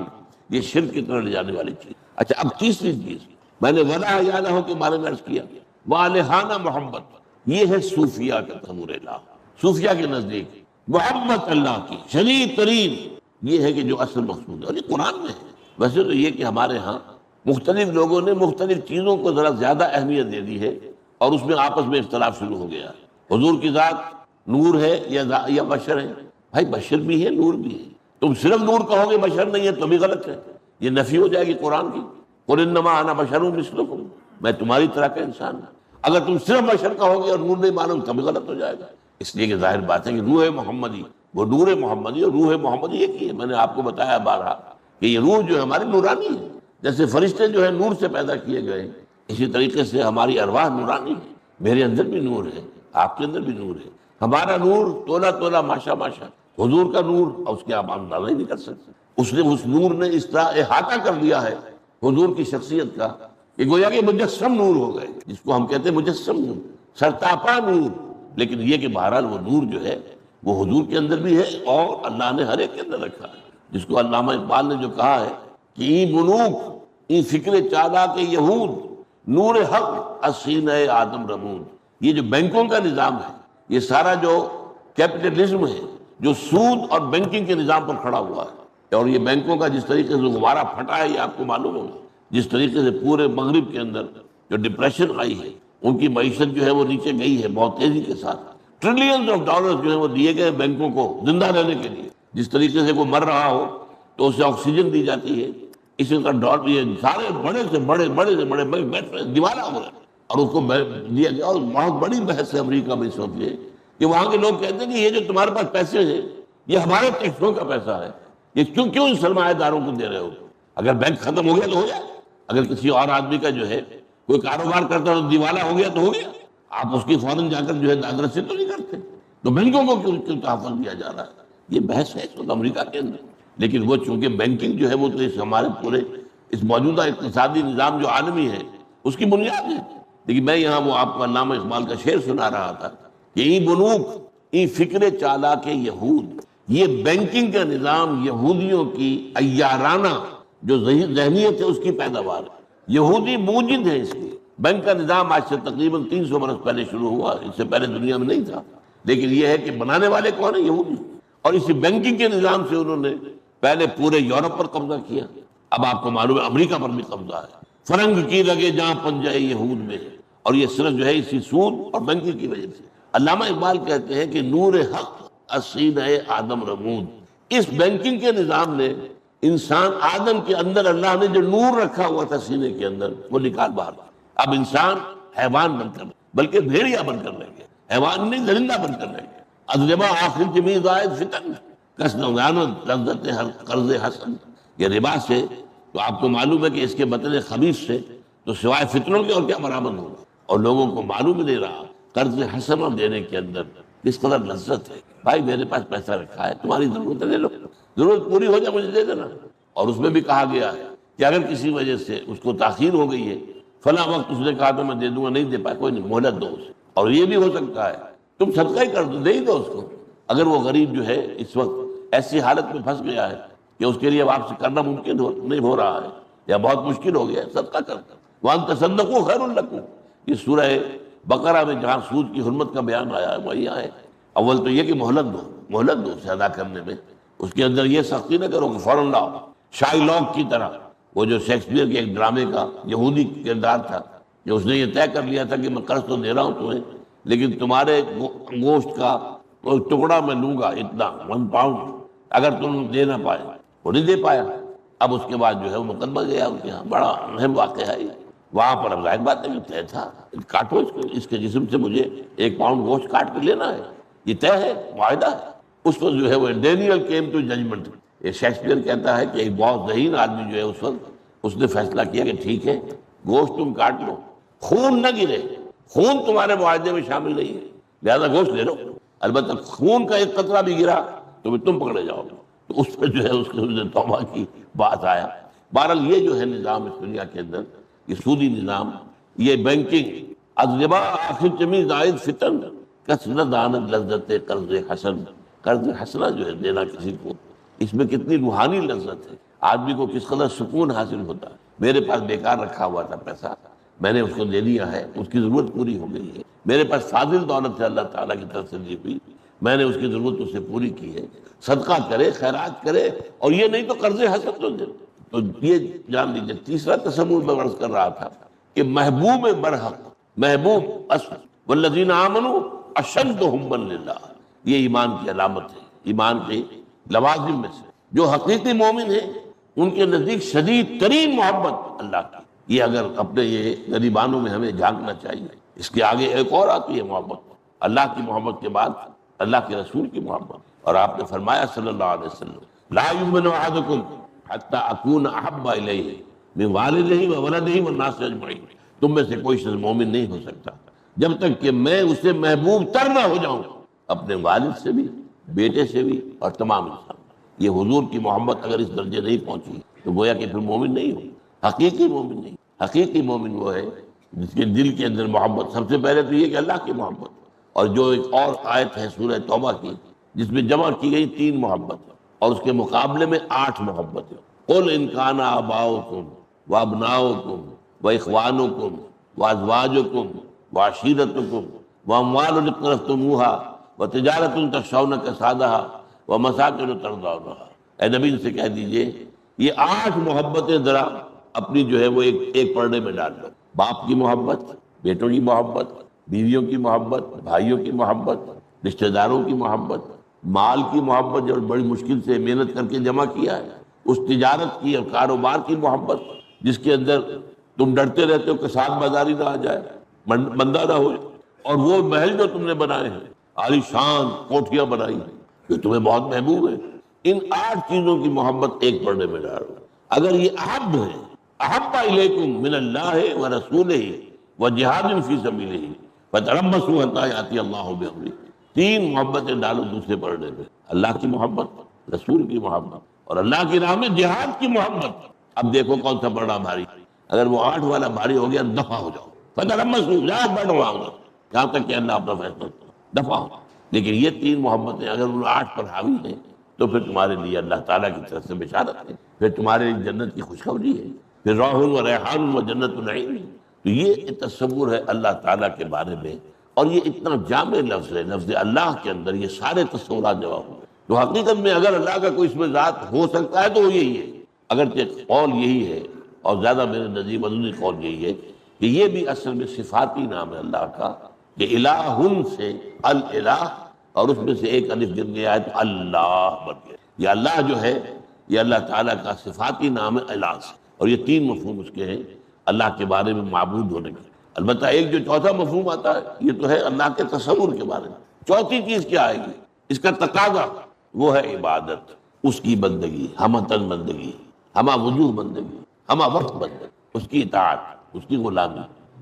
یہ شرک کی طرح لے جانے والی چیز۔ اچھا اب تیسری چیز میں نے ولا حیالہ کے بارے میں عرض کیا، والہانہ محبت، یہ ہے صوفیہ کا تصور الہ، صوفیہ کے نزدیک محبت اللہ کی شدید ترین، یہ ہے کہ جو اصل مقصود ہے، اور یہ قرآن میں ہے۔ ویسے تو یہ کہ ہمارے ہاں مختلف لوگوں نے مختلف چیزوں کو ذرا زیادہ اہمیت دے دی ہے اور اس میں آپس میں اختلاف شروع ہو گیا ہے۔ حضور کی ذات نور ہے یا بشر ہے؟ بھائی بشر بھی ہے نور بھی ہے، تم صرف نور کہو گے بشر نہیں ہے تو بھی غلط ہے، یہ نفی ہو جائے گی قرآن کی، قل انما انا بشر مثلکم، میں تمہاری طرح کا انسان ہوں، اگر تم صرف بشر کہو گے اور نور نہیں مانو تب بھی غلط ہو جائے گا۔ اس لیے کہ ظاہر بات ہے کہ روح محمدی، وہ نور محمدی اور روح محمدی ایک ہی ہے۔ میں نے آپ کو بتایا بارہا کہ یہ روح جو ہے ہماری نورانی ہے، جیسے فرشتے جو ہے نور سے پیدا کیے گئے، اسی طریقے سے ہماری ارواح نورانی ہے، میرے اندر بھی نور ہے، آپ کے اندر بھی نور ہے، ہمارا نور تولا تولا ماشا ماشا حضور کا نور، اور اس کے آپ اندازہ ہی نہیں کر سکتے۔ اس نے اس نور نے اس طرح احاطہ کر دیا ہے حضور کی شخصیت کا کہ گویا کہ مجسم نور ہو گئے، جس کو ہم کہتے ہیں مجسم نور، سرتاپا نور۔ لیکن یہ کہ بہرحال وہ نور جو ہے وہ حضور کے اندر بھی ہے اور اللہ نے ہر ایک کے اندر رکھا ہے، جس کو علامہ اقبال نے جو کہا ہے کہ ای بنوک ای فکر چالاک یہود نور حق سینہ آدم رمود۔ یہ جو بینکوں کا نظام ہے، یہ سارا جو کیپٹلزم ہے جو سود اور بینکنگ کے نظام پر کھڑا ہوا ہے، اور یہ بینکوں کا جس طریقے سے غبارہ پھٹا ہے یہ آپ کو معلوم ہوگا، جس طریقے سے پورے مغرب کے اندر جو ڈپریشن آئی ہے، ان کی معیشت جو ہے وہ نیچے گئی ہے بہت تیزی کے ساتھ۔ ٹریلینز آف ڈالرز جو ہے وہ دیے گئے بینکوں کو زندہ رہنے کے لیے، جس طریقے سے کوئی مر رہا ہو تو اسے آکسیجن دی جاتی ہے، اسی طرح یہ سارے بڑے سے بڑے بینک بیٹھ رہے دیوالہ ہو رہے ہیں، اور اس کو دیا گیا۔ اور بہت بڑی بحث ہے امریکہ میں اس وقت یہ کہ وہاں کے لوگ کہتے ہیں کہ یہ جو تمہارے پاس پیسے ہیں یہ ہمارے ٹیکسوں کا پیسہ ہے، یہ کیوں ان سرمایہ داروں کو دے رہے ہو؟ اگر بینک ختم ہو گیا تو ہو جائے، اگر کسی اور آدمی کا جو ہے کوئی کاروبار کرتا ہے تو دیوالہ ہو گیا تو ہو گیا، آپ اس کی فوراً جا کر جو ہے داد رسی تو نہیں کرتے، تو بینکوں کو کیوں تحفظ دیا جا رہا ہے؟ یہ بحث ہے اس وقت امریکہ کے اندر۔ لیکن وہ چونکہ بینکنگ جو ہے وہ تو اس ہمارے پورے اس موجودہ اقتصادی نظام جو عالمی ہے اس کی بنیاد ہے۔ لیکن میں یہاں وہ آپ کو علامہ اقبال کا شعر سنا رہا تھا کہ ای بنوک ای فکر چالاک یہود، یہ بینکنگ کا نظام یہودیوں کی عیارانہ جو ذہنیت ہے اس کی پیداوار ہے، یہودی موجد ہے اس کی۔ بینک کا نظام آج سے تقریباً 300 برس پہلے شروع ہوا، اس سے پہلے دنیا میں نہیں تھا، لیکن یہ ہے کہ بنانے والے کون ہیں؟ یہودی۔ اور اسی بینکنگ کے نظام سے انہوں نے پہلے پورے یورپ پر قبضہ کیا، اب آپ کو معلوم ہے امریکہ پر بھی قبضہ ہے۔ فرنگ کی رگے جہاں پنجہ یہود میں ہے، اور یہ صرف جو ہے اسی سود اور بینکنگ کی وجہ سے۔ علامہ اقبال کہتے ہیں کہ نور حق سینہ آدم رمود، اس بینکنگ کے نظام نے انسان آدم کے اندر اللہ نے جو نور رکھا ہوا تھا سینے کے اندر وہ نکال باہر۔ اب انسان حیوان بن کر بلکہ بھیڑیا بن کر رہ گیا، حیوان نہیں درندہ بن کر رہ گیا۔ ازربا آخر جمی زائد فتن کسن غانت لذت ہر قرض حسن، یہ ربا سے تو آپ کو معلوم ہے کہ اس کے بطن خبیث سے تو سوائے فتنوں کے اور کیا برآمد ہوگا، اور لوگوں کو معلوم نہیں رہا قرض حسنہ دینے کے اندر کس قدر لذت ہے۔ بھائی میرے پاس پیسہ رکھا ہے، تمہاری ضرورت لے لو، ضرورت پوری ہو جائے مجھے دے دینا۔ اور اس میں بھی کہا گیا ہے کہ اگر کسی وجہ سے اس کو تاخیر ہو گئی ہے، فلاں وقت اس نے کہا تو میں دے دوں گا، نہیں دے پائے، کوئی نہیں، مہلت دو اسے۔ اور یہ بھی ہو سکتا ہے تم صدقہ ہی کر دو، دے ہی دو اس کو۔ اگر وہ غریب جو ہے اس وقت ایسی حالت میں پھنس گیا ہے کہ اس کے لیے واپسی کرنا ممکن نہیں ہو رہا ہے یا بہت مشکل ہو گیا ہے، صدقہ کرتا وَأَن تَصَدَّقُوا خَيْرٌ لَكُمْ۔ یہ سورہ بقرہ میں جہاں سود کی حرمت کا بیان آیا ہے وہی آئے۔ اول تو یہ کہ مہلت دو اسے ادا کرنے میں، اس کے اندر یہ سختی نہ کرو کہ فوراً لاؤ، شائلاک کی طرح۔ وہ جو شیکسپیئر کے ایک ڈرامے کا یہودی کردار تھا کہ اس نے یہ طے کر لیا تھا کہ میں قرض تو دے رہا ہوں تمہیں، لیکن تمہارے گوشت کا ٹکڑا میں لوں گا اتنا 1 پاؤنڈ، اگر تم دے نہ پائے۔ وہ نہیں دے پایا، اب اس کے بعد جو ہے وہ مقدمہ گیا ان کے یہاں، بڑا اہم واقعہ ہے یہ۔ وہاں پر اب ظاہر بات ہے کہ طے تھا، کاٹو اس کے جسم سے مجھے 1 پاؤنڈ گوشت کاٹ کے لینا ہے، یہ طے ہے، معاہدہ ہے۔ اس وقت جو ہے وہ ڈینیل کیم ٹو ججمنٹ، یہ شیکسپیئر کہتا ہے کہ ایک بہت ذہین آدمی جو ہے اس وقت اس نے فیصلہ کیا کہ ٹھیک ہے گوشت تم کاٹ لو، خون نہ گرے، خون تمہارے معاہدے میں شامل نہیں ہے، لہذا گوشت لے لو، البتہ خون کا ایک قطرہ بھی گرا تو تم پکڑے جاؤ گے۔ تو اس پر جو ہے اس کے توبہ کی بات آیا۔ بہرحال یہ جو ہے نظام اس دنیا کے اندر، یہ سودی نظام، یہ بینکنگ، الربا آخر جمی زائد فتن کثرت دانت لذت قرض حسن، قرض حسنہ جو ہے دینا کسی کو، اس میں کتنی روحانی لذت ہے، آدمی کو کس قدر سکون حاصل ہوتا ہے۔ میرے پاس بیکار رکھا ہوا تھا پیسہ، میں نے اس کو دے دیا ہے، اس کی ضرورت پوری ہو گئی ہے۔ میرے پاس فاضل دولت ہے اللہ تعالیٰ کی طرف سے دی ہوئی، میں نے اس کی ضرورت اس سے پوری کی ہے۔ صدقہ کرے، خیرات کرے، اور یہ نہیں تو قرض حسن تو دے۔ تو یہ جان لیجیے تیسرا تصور میں عرض کر رہا تھا کہ محبوب برحق، محبوب اصل والذین آمنوا اشد حبا للہ، یہ ایمان کی علامت ہے، ایمان کے لوازم میں سے۔ جو حقیقی مومن ہیں ان کے نزدیک شدید ترین محبت اللہ کی، یہ اگر اپنے یہ غریبانوں میں ہمیں جھانکنا چاہیے۔ اس کے آگے ایک اور آتی ہے محبت، اللہ کی محبت کے بعد اللہ کے رسول کی محبت۔ اور آپ نے فرمایا صلی اللہ علیہ وسلم لا یؤمن احدکم حتی اکون احب الیہ من والدہ وولدہ والناس اجمعین، تم میں سے کوئی شخص مومن نہیں ہو سکتا جب تک کہ میں اسے محبوب تر نہ ہو جاؤں، اپنے والد سے بھی، بیٹے سے بھی اور تمام انسان. یہ حضور کی محبت اگر اس درجے نہیں پہنچی تو گویا کہ پھر مومن نہیں ہو، حقیقی مومن نہیں. حقیقی مومن وہ ہے جس کے دل کے اندر محبت، سب سے پہلے تو یہ کہ اللہ کی محبت. اور جو ایک اور آیت ہے سورہ توبہ کی جس میں جمع کی گئی 3 محبت اور اس کے مقابلے میں 8 محبت. قل ان کان آباؤکم وابناؤکم واخوانکم وازواجکم وعشیرتکم واموال اقترفتموها وتجارت تخشون کسادها ومساکن ترضونها. اے نبی ان سے کہہ دیجئے یہ 8 محبتیں ذرا اپنی جو ہے وہ ایک پردے میں ڈال لو. باپ کی محبت، بیٹوں کی محبت، بیویوں کی محبت، بھائیوں کی محبت، رشتہ داروں کی محبت، مال کی محبت جو بڑی مشکل سے محنت کر کے جمع کیا ہے، اس تجارت کی اور کاروبار کی محبت جس کے اندر تم ڈرتے رہتے ہو کہ ساتھ بازاری نہ آ جائے، بندہ نہ ہو. اور وہ محل جو تم نے بنائے ہیں، عالی شان کوٹھیاں بنائی ہیں جو تمہیں بہت محبوب ہے، ان 8 چیزوں کی محبت ایک پردے میں ڈالو. اگر یہ احب ہے، احب الیکم من اللہ ورسولہ وجہاد فی سبیلہ فتربصوا حتی یأتی اللہ بامرہ. 3 محبتیں ڈالو دوسرے پردے میں، اللہ کی محبت، رسول کی محبت اور اللہ کی راہ میں جہاد کی محبت. اب دیکھو کون سا پردہ بھاری. اگر وہ 8 والا بھاری ہو گیا دفع ہو جاؤ، فتربصوا جہاد بڑھواؤ گا یہاں تک کہ اللہ اپنا فیصلہ دفع ہو. لیکن یہ 3 محبتیں اگر ان 8 پر حاوی ہیں تو پھر تمہارے لیے اللہ تعالیٰ کی طرف سے بشارت ہے، پھر تمہارے لیے جنت کی خوشخبری ہے، پھر روح و ریحان و جنت النعیم. تو یہ تصور ہے اللہ تعالیٰ کے بارے میں، اور یہ اتنا جامع لفظ ہے. لفظ اللہ کے اندر یہ سارے تصورات جمع ہوئے. تو حقیقت میں اگر اللہ کا کوئی اس میں ذات ہو سکتا ہے تو وہ یہی ہے. اگرچہ قول یہی ہے اور زیادہ میرے نزدیک مدنی قول یہی ہے کہ یہ بھی اصل میں صفاتی نام ہے اللہ کا، کہ الہن سے الالہ اور اس میں سے ایک الف گر گیا ہے تو اللہ بن گیا. یہ اللہ جو ہے یہ اللہ تعالیٰ کا صفاتی نام ہے الہ سے، اور یہ 3 مفہوم اس کے ہیں اللہ کے بارے میں معبود ہونے کے. البتہ ایک جو چوتھا مفہوم آتا ہے یہ تو ہے اللہ کے تصور کے بارے میں. چوتھی چیز کیا آئے گی؟ اس کا تقاضا وہ ہے عبادت، اس کی بندگی، ہمہ تن بندگی، ہمہ وجوہ بندگی، ہمہ وقت بندگی، اس کی اطاعت، اس کی غلامی،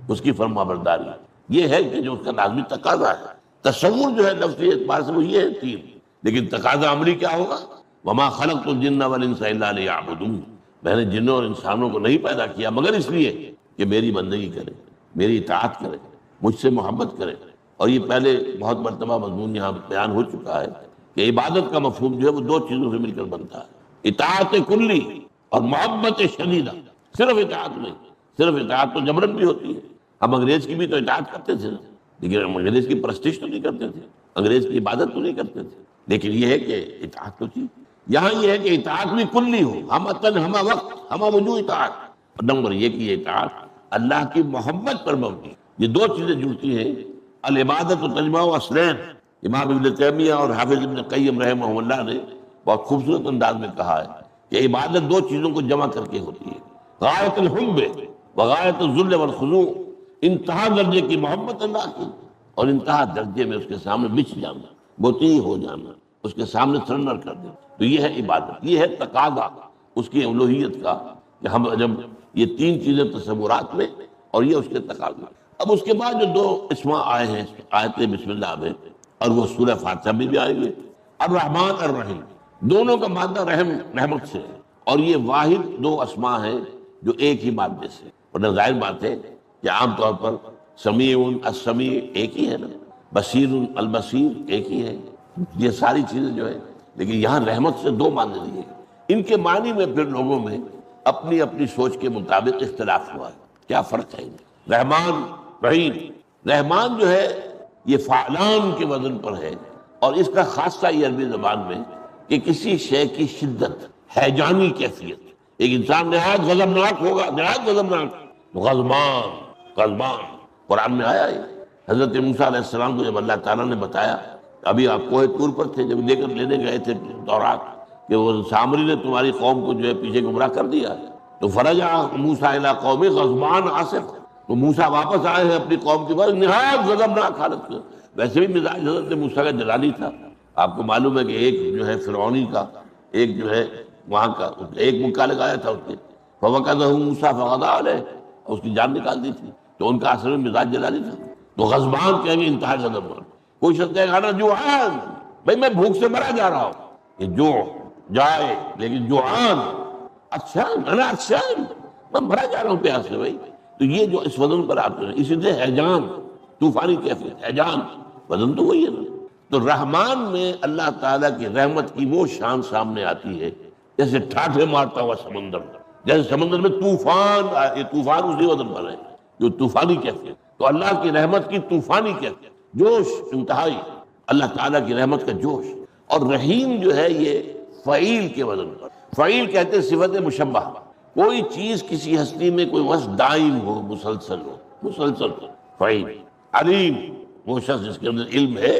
اس کی فرما برداری. یہ ہے کہ جو اس کا لازمی تقاضا ہے. تصور جو ہے لفظی اعتبار سے وہ یہ ہے 3، لیکن تقاضا عملی کیا ہوگا؟ وما خلقت الجن والانس الا لیعبدون. میں نے جنوں اور انسانوں کو نہیں پیدا کیا مگر اس لیے کہ میری بندگی کرے، میری اطاعت کرے، مجھ سے محبت کرے. اور یہ پہلے بہت مرتبہ مضمون یہاں بیان ہو چکا ہے کہ عبادت کا مفہوم جو ہے وہ 2 چیزوں سے مل کر بنتا ہے، اطاعت کلی اور محبت شدیدہ. صرف اطاعت نہیں، صرف اطاعت تو جبرن بھی ہوتی ہے. ہم انگریز کی بھی تو اطاعت کرتے تھے، لیکن ہم انگریز کی پرستش تو نہیں کرتے تھے، انگریز کی عبادت تو نہیں کرتے تھے. لیکن یہ ہے کہ اطاعت تو تھی. یہاں یہ ہے کہ اطاعت بھی کلی ہو، ہمہ تن، ہمہ وقت، ہمہ وجوہ اطاعت. اور نمبر یہ کہ یہ اطاعت اللہ کی محبت پر مبنی. یہ 2 چیزیں جڑتی ہیں. العبادت و تجمع اصلین. امام ابن تیمیہ اور حافظ ابن قیم رحمہ اللہ نے بہت خوبصورت انداز میں کہا ہے کہ عبادت 2 چیزوں کو جمع کر کے ہوتی ہے، غایت الحب وغایت الذل والخضوع. انتہا درجے کی محبت اللہ کی اور انتہا درجے میں اس کے سامنے بچھ جانا، مطیع ہو جانا، اس کے سامنے سرنڈر کر دینا. تو یہ ہے عبادت، یہ ہے تقاضا اس کی الوہیت کا کہ ہم جب یہ 3 چیزیں تصورات میں اور یہ اس کے تقاضا. اب اس کے بعد جو 2 اسماء آئے ہیں آیت بسم اللہ میں اور وہ سورہ فاتحہ میں بھی آئیں گے، الرحمن الرحیم، دونوں کا مادہ رحم، رحمت سے ہے. اور یہ واحد 2 اسماء ہیں جو ایک ہی مادے سے. ورنہ ظاہر بات ہے کہ عام طور پر سمیع السمیع ایک ہی ہے نا، بصیر البصیر ایک ہی ہے، یہ ساری چیزیں جو ہے. لیکن یہاں رحمت سے 2 معنی دیے. ان کے معنی میں پھر لوگوں میں اپنی اپنی سوچ کے مطابق اختلاف ہوا ہے. کیا فرق ہے؟ رحمان رحیم. رحمان جو ہے یہ فعلان کے وزن پر ہے، اور اس کا خاصہ یہ عربی زبان میں کہ کسی شے کی شدت، ہیجانی کیفیت. ایک انسان نہایت غضبناک ہوگا، نہایت غضبناک، غضبان غضبان. قرآن میں آیا ہے. حضرت موسیٰ علیہ السلام کو جب اللہ تعالیٰ نے بتایا، ابھی آپ کوہ طور پر تھے جب لے کر لینے گئے تھے تورات، کہ وہ سامری نے تمہاری قوم کو جو ہے پیچھے گمراہ کر دیا، تو فرجع موسیٰ الی قومہ غضبان آصف. تو موسیٰ واپس آئے ہیں اپنی قوم کے بعد نہایت غضبناک حالت میں. ویسے بھی مزاج حضرت موسیٰ کا جلالی تھا. آپ کو معلوم ہے کہ ایک جو ہے فرعونی کا، ایک جو ہے وہاں کا، ایک مکہ لگایا تھا اس نے، فوقظہ موسیٰ فقضیٰ علیہ، اس کی جان نکال دی تھی. تو ان کا اصل میں مزاج جلالی تھا. تو غضبان کہیں گے انتہا غضب. کوئی شخص کہے گا نا جوعان، بھائی میں بھوک سے مرا جا رہا ہوں، یہ جو جائے لیکن جوعان عطشان انا عطشان، میں مرا جا رہا ہوں پیاس سے بھائی. تو یہ جو اس وزن پر آتے ہیں، اسی سے ہیجان، طوفانی کیفیت، ہیجان وزن تو وہی ہے نا. تو رحمان میں اللہ تعالیٰ کی رحمت کی وہ شان سامنے آتی ہے جیسے ٹھاٹھے مارتا ہوا سمندر، جیسے سمندر میں طوفان، یہ طوفان اسی وزن پر ہے جو طوفانی کیفیت. تو اللہ کی رحمت کی طوفانی کیفیت، جوش انتہائی، اللہ تعالیٰ کی رحمت کا جوش. اور رحیم جو ہے یہ فعیل کے وزن پر. فعیل کہتے ہیں صفت مشبہ، کوئی چیز کسی ہستی میں کوئی وصف دائم ہو، مسلسل ہو، مسلسل ہو. فعیل. علیم وہ شخص جس کے اندر علم ہے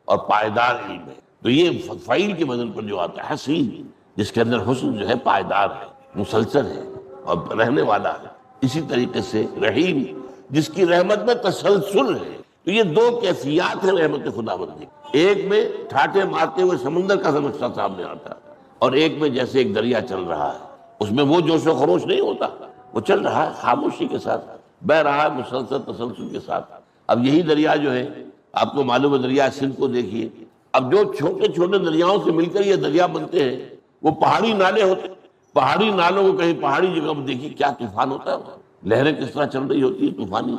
اور پائیدار علم ہے. تو یہ فعیل کے وزن پر جو آتا ہے. حسین جس کے اندر حسن جو ہے پائیدار ہے، مسلسل ہے اور رہنے والا ہے. اسی طریقے سے رحیم جس کی رحمت میں تسلسل ہے. تو یہ دو کیفیات ہیں رحمت خداوندی. ایک میں ٹھاٹھے مارتے ہوئے سمندر کا نقشہ سامنے آتا ہے، اور ایک میں جیسے ایک دریا چل رہا ہے، اس میں وہ جوش و خروش نہیں ہوتا، وہ چل رہا ہے خاموشی کے ساتھ، بہ رہا ہے مسلسل تسلسل کے ساتھ. اب یہی دریا جو ہے آپ کو معلوم ہے، دریا سندھ کو دیکھیے. اب جو چھوٹے چھوٹے دریاؤں سے مل کر یہ دریا بنتے ہیں وہ پہاڑی نالے ہوتے ہیں. پہاڑی نالوں کو کہیں پہاڑی جگہ پر دیکھیے کیا طوفان ہوتا ہے، لہریں کس طرح چل رہی ہوتی ہے طوفانی،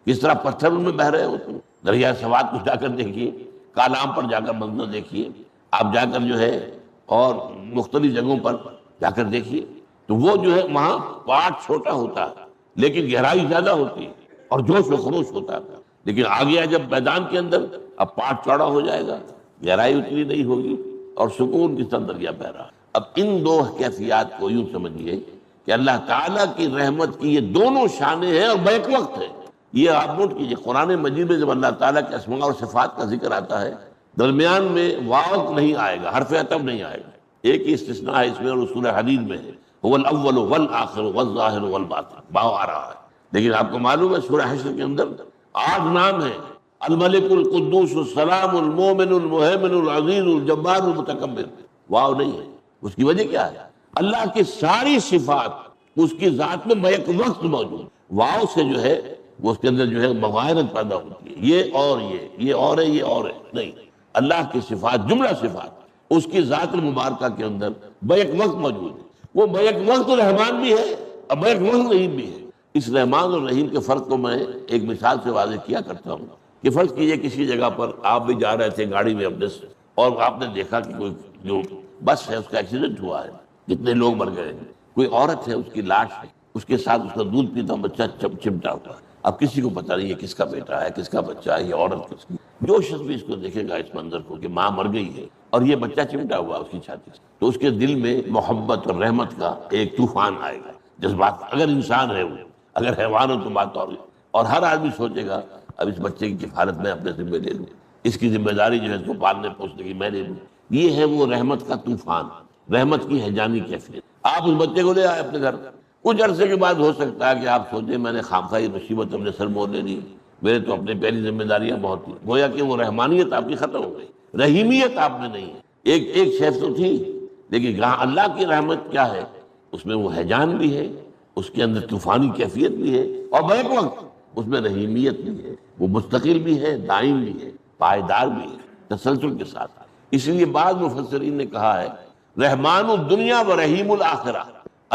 کس طرح پتھر ان میں بہ رہے ہوتے ہیں. دریا سوات کو جا کر دیکھیے، کالام پر جا کر منظر دیکھیے، آپ جا کر جو ہے اور مختلف جگہوں پر جا کر دیکھیے. تو وہ جو ہے وہاں پاٹ چھوٹا ہوتا ہے لیکن گہرائی زیادہ ہوتی ہے اور جوش و خروش ہوتا ہے. لیکن آگے جب میدان کے اندر اب پاٹ چوڑا ہو جائے گا، گہرائی اتنی نہیں ہوگی اور سکون کی طرح دریا بہ رہا ہے. اب ان دو کیفیات کو یوں سمجھیے کہ اللہ تعالیٰ کی رحمت کی یہ دونوں شانیں ہیں اور بیک وقت ہے. یہ آپ نوٹ کیجئے، قرآن مجید میں جب اللہ تعالیٰ کے اسماء اور صفات کا ذکر آتا ہے درمیان میں واو نہیں آئے گا، حرف عطف نہیں آئے گا. ایک ہی استثناء ہے اس میں اور سورہ حدید میں ہے، هو الاول والآخر والظاہر والباطن، واو آ رہا ہے. لیکن آپ کو معلوم ہے سورہ حشر کے اندر 8 نام ہیں، الملک القدوس السلام المومن المہیمن العزیز الجبار المتکبر. واو نہیں ہے. اس کی وجہ کیا ہے؟ اللہ کی ساری صفات اس کی ذات میں بیک وقت موجود. واو سے جو ہے وہ اس کے اندر جو ہے مغایرت پیدا ہوتی ہے، یہ اور یہ اور ہے، یہ اور ہے. نہیں، اللہ کی صفات، جملہ صفات اس کی ذات المبارکہ کے اندر بیک وقت موجود ہے. وہ بیک وقت رحمان بھی ہے اور بیک وقت رحیم بھی ہے. اس رحمان اور رحیم کے فرق کو میں ایک مثال سے واضح کیا کرتا ہوں کہ فرض کیجئے کسی جگہ پر آپ بھی جا رہے تھے گاڑی میں اپنے سے، اور آپ نے دیکھا کہ کوئی جو بس ہے اس کا ایکسیڈنٹ ہوا ہے، کتنے لوگ مر گئے ہیں. کوئی عورت ہے، اس کی لاش ہے، اس کے ساتھ اس کا دودھ پیتا بچہ چمٹا ہوا ہے. اب کسی کو پتہ نہیں ہے کس کا بیٹا ہے، کس کا بچہ ہے، یہ عورت کس کی. جو شخص بھی اس کو دیکھے گا اس منظر کو کہ ماں مر گئی ہے اور یہ بچہ چمٹا ہوا اس کی چھاتی سے، تو اس کے دل میں محبت اور رحمت کا ایک طوفان آئے گا. جذبات، اگر انسان ہے وہ، اگر حیوان ہو تو بات اور ہر آدمی سوچے گا اب اس بچے کی کفالت میں اپنے ذمہ لے لوں، اس کی ذمہ داری جو ہے اس کو پالنے پوسنے کی میں لے لوں. یہ ہے وہ رحمت کا طوفان، رحمت کی ہیجانی کیفیت. آپ اس بچے کو لے آئے اپنے گھر، کچھ عرصے کے بعد ہو سکتا ہے کہ آپ سوچیں میں نے خامخواہ یہ مصیبت اپنے سر مول لے لی، میرے تو اپنے پہلی ذمہ داریاں بہت تھیں. گویا کہ وہ رحمانیت آپ کی ختم ہو گئی، رحیمیت آپ میں نہیں ہے. ایک شیف تو تھی، لیکن اللہ کی رحمت کیا ہے، اس میں وہ ہیجان بھی ہے، اس کے اندر طوفانی کیفیت بھی ہے، اور بیک وقت اس میں رحیمیت بھی ہے. وہ مستقل بھی ہے، دائم بھی ہے، پائیدار بھی ہے، تسلسل کے ساتھ. اس لیے بعض مفسرین نے کہا ہے رحمان الدنیا و رحیم الآخرہ.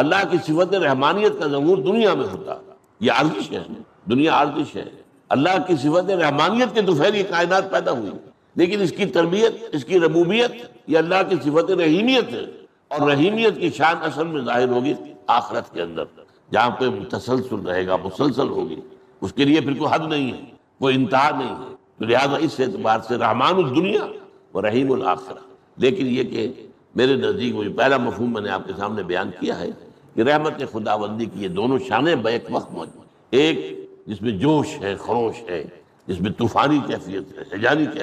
اللہ کی صفت رحمانیت کا ظہور دنیا میں ہوتا ہے، یہ عرضش ہے، دنیا عرضش ہے. اللہ کی صفت رحمانیت کے دوپہر یہ کائنات پیدا ہوئی، لیکن اس کی تربیت، اس کی ربوبیت یہ اللہ کی صفت رحیمیت ہے. اور رحیمیت کی شان اصل میں ظاہر ہوگی آخرت کے اندر، جہاں پہ تسلسل رہے گا، مسلسل ہوگی. اس کے لیے پھر کوئی حد نہیں ہے، کوئی انتہا نہیں ہے. تو لہٰذا اس اعتبار سے رحمان الدنیا و رحیم الآخرہ. لیکن یہ کہ میرے نزدیک وہ پہلا مفہوم میں نے آپ کے سامنے بیان کیا ہے کہ رحمت خداوندی کی یہ دونوں شانیں بیک وقت موجود. ایک جس میں جوش ہے، خروش ہے، جس میں طوفانی کیفیت ہے، ہیجانی کیفیت